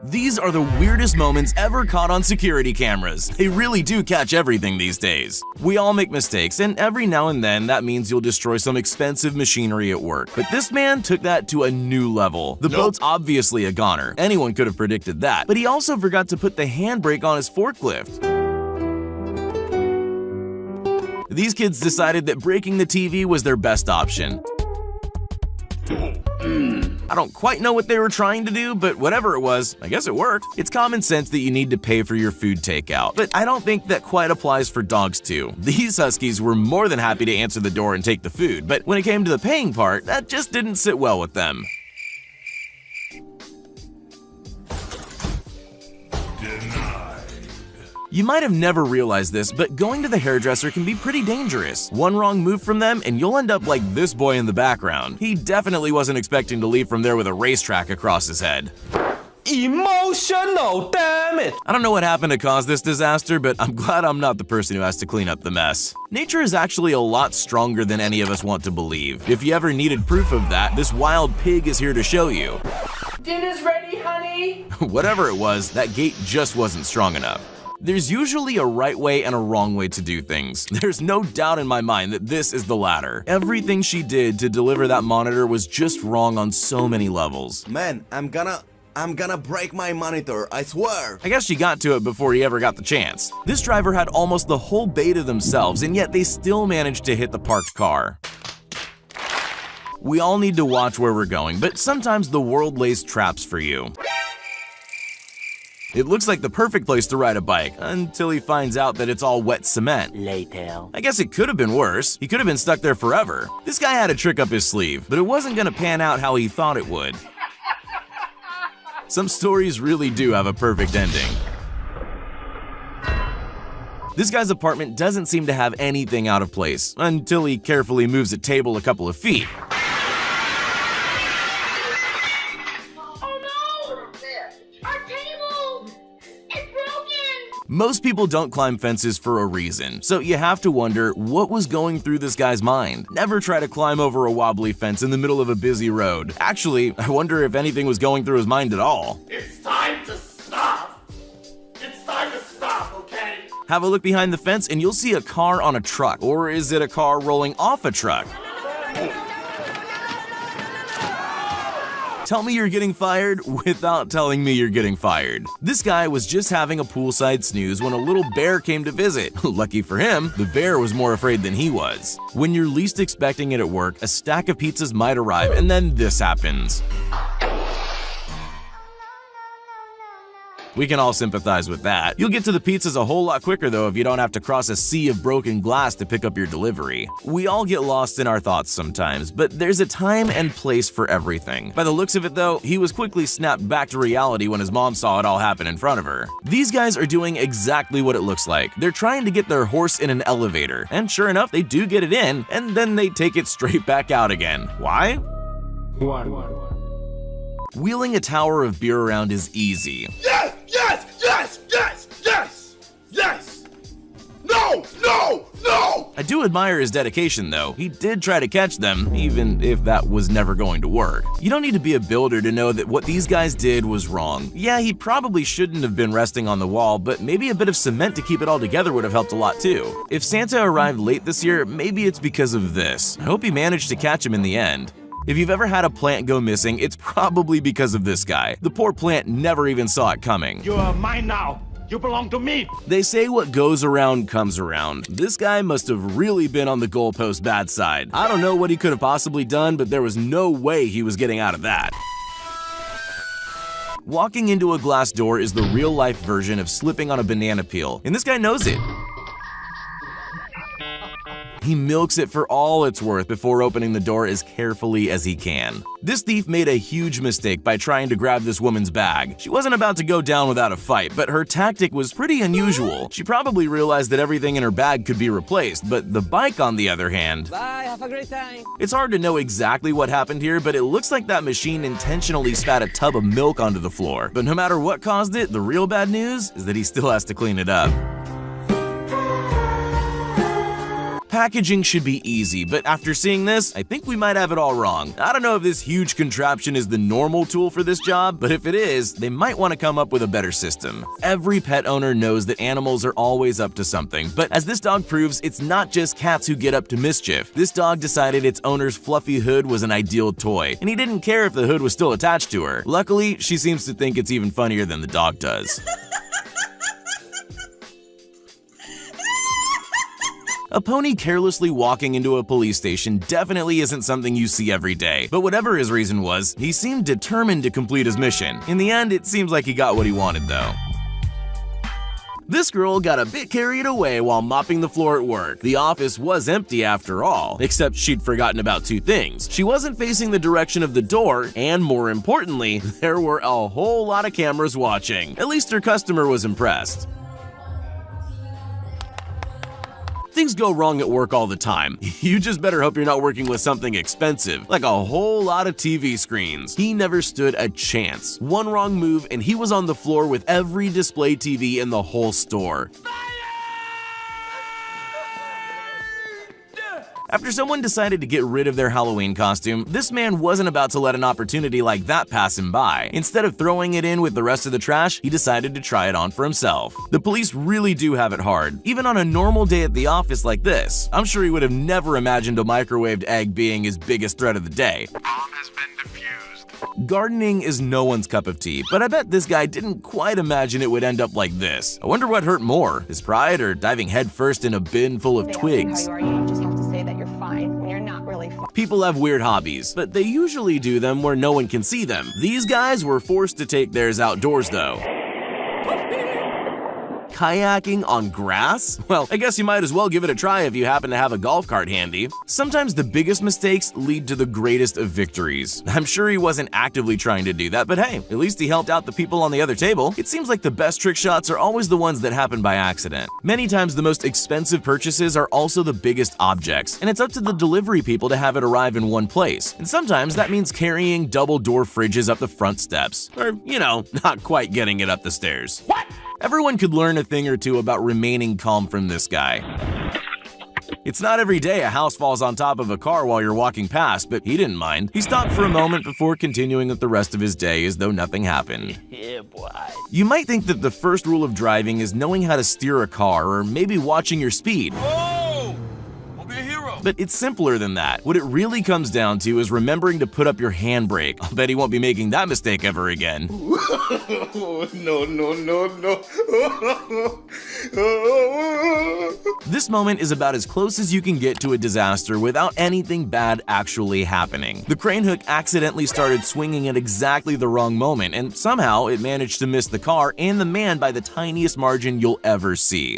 These are the weirdest moments ever caught on security cameras. They really do catch everything these days. We all make mistakes, and every now and then that means you'll destroy some expensive machinery at work. But this man took that to a new level. The boat's obviously a goner. Anyone could have predicted that. But he also forgot to put the handbrake on his forklift. These kids decided that breaking the TV was their best option. I don't quite know what they were trying to do, but whatever it was, I guess it worked. It's common sense that you need to pay for your food takeout, but I don't think that quite applies for dogs too. These huskies were more than happy to answer the door and take the food, but when it came to the paying part, that just didn't sit well with them. You might have never realized this, but going to the hairdresser can be pretty dangerous. One wrong move from them and you'll end up like this boy in the background. He definitely wasn't expecting to leave from there with a racetrack across his head. Emotional, damn it! I don't know what happened to cause this disaster, but I'm glad I'm not the person who has to clean up the mess. Nature is actually a lot stronger than any of us want to believe. If you ever needed proof of that, this wild pig is here to show you. Dinner's ready, honey! Whatever it was, that gate just wasn't strong enough. There's usually a right way and a wrong way to do things. There's no doubt in my mind that this is the latter. Everything she did to deliver that monitor was just wrong on so many levels. Man, I'm gonna break my monitor, I swear! I guess she got to it before he ever got the chance. This driver had almost the whole bay to themselves, and yet they still managed to hit the parked car. We all need to watch where we're going, but sometimes the world lays traps for you. It looks like the perfect place to ride a bike, until he finds out that it's all wet cement. Later. I guess it could have been worse. He could have been stuck there forever. This guy had a trick up his sleeve, but it wasn't gonna pan out how he thought it would. Some stories really do have a perfect ending. This guy's apartment doesn't seem to have anything out of place, until he carefully moves a table a couple of feet. Most people don't climb fences for a reason, so you have to wonder what was going through this guy's mind. Never try to climb over a wobbly fence in the middle of a busy road. Actually, I wonder if anything was going through his mind at all. It's time to stop! It's time to stop, okay? Have a look behind the fence and you'll see a car on a truck. Or is it a car rolling off a truck? Tell me you're getting fired without telling me you're getting fired. This guy was just having a poolside snooze when a little bear came to visit. Lucky for him, the bear was more afraid than he was. When you're least expecting it at work, a stack of pizzas might arrive and then this happens. We can all sympathize with that. You'll get to the pizzas a whole lot quicker though if you don't have to cross a sea of broken glass to pick up your delivery. We all get lost in our thoughts sometimes, but there's a time and place for everything. By the looks of it though, he was quickly snapped back to reality when his mom saw it all happen in front of her. These guys are doing exactly what it looks like. They're trying to get their horse in an elevator, and sure enough, they do get it in, and then they take it straight back out again. Why? Wheeling a tower of beer around is easy. Yes! Yes! Yes! Yes! Yes! Yes! No! No! No! I do admire his dedication though. He did try to catch them, even if that was never going to work. You don't need to be a builder to know that what these guys did was wrong. Yeah, he probably shouldn't have been resting on the wall, but maybe a bit of cement to keep it all together would have helped a lot too. If Santa arrived late this year, maybe it's because of this. I hope he managed to catch him in the end. If you've ever had a plant go missing, it's probably because of this guy. The poor plant never even saw it coming. You are mine now. You belong to me. They say what goes around comes around. This guy must have really been on the goalpost bad side. I don't know what he could have possibly done, but there was no way he was getting out of that. Walking into a glass door is the real-life version of slipping on a banana peel, and this guy knows it. He milks it for all it's worth before opening the door as carefully as he can. This thief made a huge mistake by trying to grab this woman's bag. She wasn't about to go down without a fight, but her tactic was pretty unusual. She probably realized that everything in her bag could be replaced, but the bike, on the other hand… Bye, have a great time. It's hard to know exactly what happened here, but it looks like that machine intentionally spat a tub of milk onto the floor. But no matter what caused it, the real bad news is that he still has to clean it up. Packaging should be easy, but after seeing this, I think we might have it all wrong. I don't know if this huge contraption is the normal tool for this job, but if it is, they might want to come up with a better system. Every pet owner knows that animals are always up to something, but as this dog proves, it's not just cats who get up to mischief. This dog decided its owner's fluffy hood was an ideal toy, and he didn't care if the hood was still attached to her. Luckily, she seems to think it's even funnier than the dog does. A pony carelessly walking into a police station definitely isn't something you see every day, but whatever his reason was, he seemed determined to complete his mission. In the end, it seems like he got what he wanted though. This girl got a bit carried away while mopping the floor at work. The office was empty after all, except she'd forgotten about two things. She wasn't facing the direction of the door, and more importantly, there were a whole lot of cameras watching. At least her customer was impressed. Things go wrong at work all the time. You just better hope you're not working with something expensive, like a whole lot of TV screens. He never stood a chance. One wrong move and he was on the floor with every display TV in the whole store. After someone decided to get rid of their Halloween costume, this man wasn't about to let an opportunity like that pass him by. Instead of throwing it in with the rest of the trash, he decided to try it on for himself. The police really do have it hard. Even on a normal day at the office like this, I'm sure he would have never imagined a microwaved egg being his biggest threat of the day. Bomb has been defused. Gardening is no one's cup of tea, but I bet this guy didn't quite imagine it would end up like this. I wonder what hurt more, his pride or diving headfirst in a bin full of twigs. You just have to say that you're fine when you're not really fine. People have weird hobbies, but they usually do them where no one can see them. These guys were forced to take theirs outdoors though. Kayaking on grass? Well, I guess you might as well give it a try if you happen to have a golf cart handy. Sometimes the biggest mistakes lead to the greatest of victories. I'm sure he wasn't actively trying to do that, but hey, at least he helped out the people on the other table. It seems like the best trick shots are always the ones that happen by accident. Many times the most expensive purchases are also the biggest objects, and it's up to the delivery people to have it arrive in one place. And sometimes that means carrying double-door fridges up the front steps. Or, you know, not quite getting it up the stairs. What? Everyone could learn a thing or two about remaining calm from this guy. It's not every day a house falls on top of a car while you're walking past, but he didn't mind. He stopped for a moment before continuing with the rest of his day as though nothing happened. Yeah, boy. You might think that the first rule of driving is knowing how to steer a car or maybe watching your speed. Whoa! I'll be a hero. But it's simpler than that. What it really comes down to is remembering to put up your handbrake. I'll bet he won't be making that mistake ever again. No. This moment is about as close as you can get to a disaster without anything bad actually happening. The crane hook accidentally started swinging at exactly the wrong moment, and somehow it managed to miss the car and the man by the tiniest margin you'll ever see.